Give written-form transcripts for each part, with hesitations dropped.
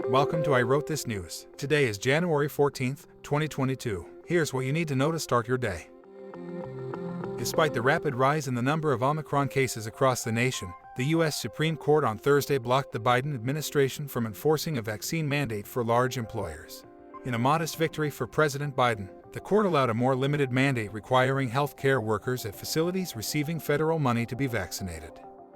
Welcome to I Wrote This News. Today is January 14th, 2022. Here's what you need to know to start your day. Despite the rapid rise in the number of Omicron cases across the nation, the U.S. Supreme Court on Thursday blocked the Biden administration from enforcing a vaccine mandate for large employers. In a modest victory for President Biden, the court allowed a more limited mandate requiring healthcare workers at facilities receiving federal money to be vaccinated.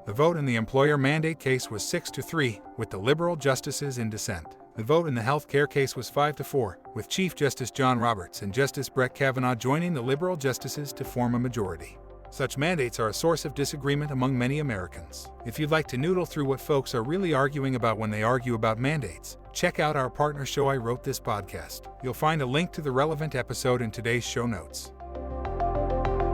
The vote in the employer mandate case was 6-3, with the liberal justices in dissent. The vote in the healthcare case was 5-4, with Chief Justice John Roberts and Justice Brett Kavanaugh joining the liberal justices to form a majority. Such mandates are a source of disagreement among many Americans. If you'd like to noodle through what folks are really arguing about when they argue about mandates, check out our partner show I Wrote This podcast. You'll find a link to the relevant episode in today's show notes.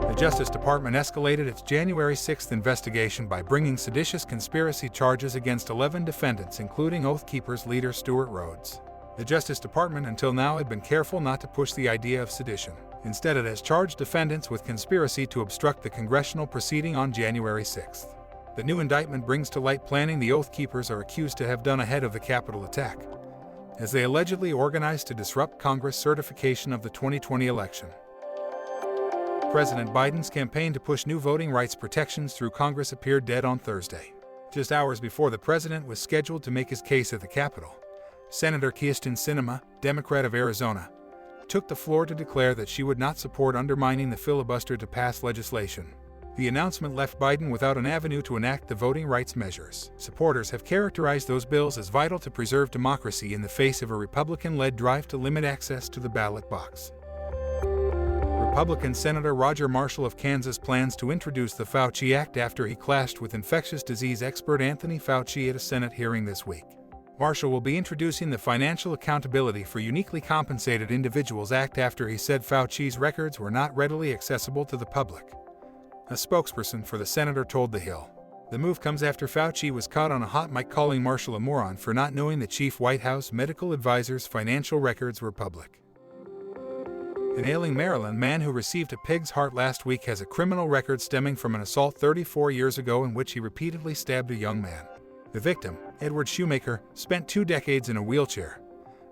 The Justice Department escalated its January 6th investigation by bringing seditious conspiracy charges against 11 defendants, including Oath Keepers leader Stewart Rhodes. The Justice Department until now had been careful not to push the idea of sedition. Instead, it has charged defendants with conspiracy to obstruct the congressional proceeding on January 6th. The new indictment brings to light planning the Oath Keepers are accused to have done ahead of the Capitol attack, as they allegedly organized to disrupt Congress' certification of the 2020 election. President Biden's campaign to push new voting rights protections through Congress appeared dead on Thursday. Just hours before the president was scheduled to make his case at the Capitol, Senator Sinema, Democrat of Arizona, took the floor to declare that she would not support undermining the filibuster to pass legislation. The announcement left Biden without an avenue to enact the voting rights measures. Supporters have characterized those bills as vital to preserve democracy in the face of a Republican-led drive to limit access to the ballot box. Republican Senator Roger Marshall of Kansas plans to introduce the Fauci Act after he clashed with infectious disease expert Anthony Fauci at a Senate hearing this week. Marshall will be introducing the Financial Accountability for Uniquely Compensated Individuals Act after he said Fauci's records were not readily accessible to the public. A spokesperson for the senator told The Hill. The move comes after Fauci was caught on a hot mic calling Marshall a moron for not knowing the chief White House medical advisor's financial records were public. An ailing Maryland man who received a pig's heart last week has a criminal record stemming from an assault 34 years ago in which he repeatedly stabbed a young man. The victim, Edward Shoemaker, spent 2 decades in a wheelchair,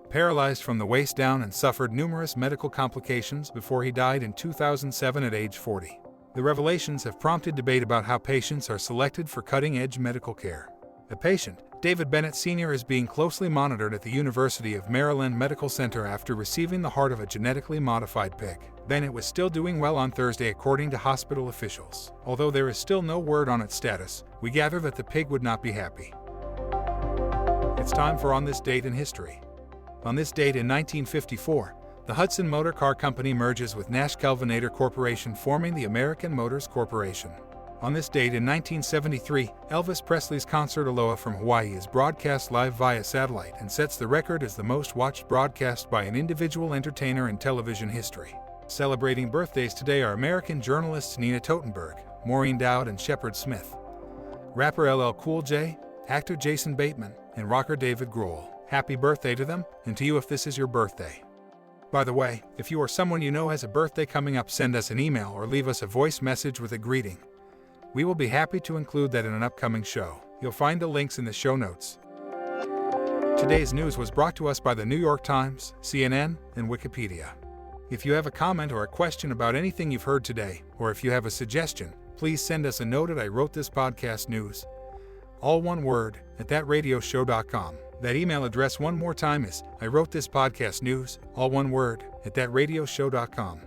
paralyzed from the waist down, and suffered numerous medical complications before he died in 2007 at age 40. The revelations have prompted debate about how patients are selected for cutting-edge medical care. The patient, David Bennett Sr., is being closely monitored at the University of Maryland Medical Center after receiving the heart of a genetically modified pig. Bennett was still doing well on Thursday, according to hospital officials. Although there is still no word on its status, we gather that the pig would not be happy. It's time for On This Date in History. On this date in 1954, the Hudson Motor Car Company merges with Nash Kelvinator Corporation, forming the American Motors Corporation. On this date in 1973, Elvis Presley's concert Aloha from Hawaii is broadcast live via satellite and sets the record as the most watched broadcast by an individual entertainer in television history. Celebrating birthdays today are American journalists Nina Totenberg, Maureen Dowd, and Shepard Smith, rapper LL Cool J, actor Jason Bateman, and rocker David Grohl. Happy birthday to them, and to you if this is your birthday. By the way, if you or someone you know has a birthday coming up, send us an email or leave us a voice message with a greeting. We will be happy to include that in an upcoming show. You'll find the links in the show notes. Today's news was brought to us by the New York Times, CNN, and Wikipedia. If you have a comment or a question about anything you've heard today, or if you have a suggestion, please send us a note at I Wrote This Podcast News, all one word, at thatradioshow.com. That email address one more time is I Wrote This Podcast News, all one word, at thatradioshow.com.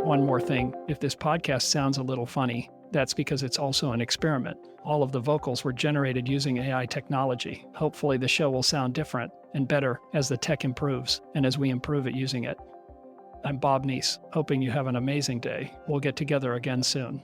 One more thing, if this podcast sounds a little funny, that's because it's also an experiment. All of the vocals were generated using AI technology. Hopefully the show will sound different and better as the tech improves and as we improve at using it. I'm Bob Neese, hoping you have an amazing day. We'll get together again soon.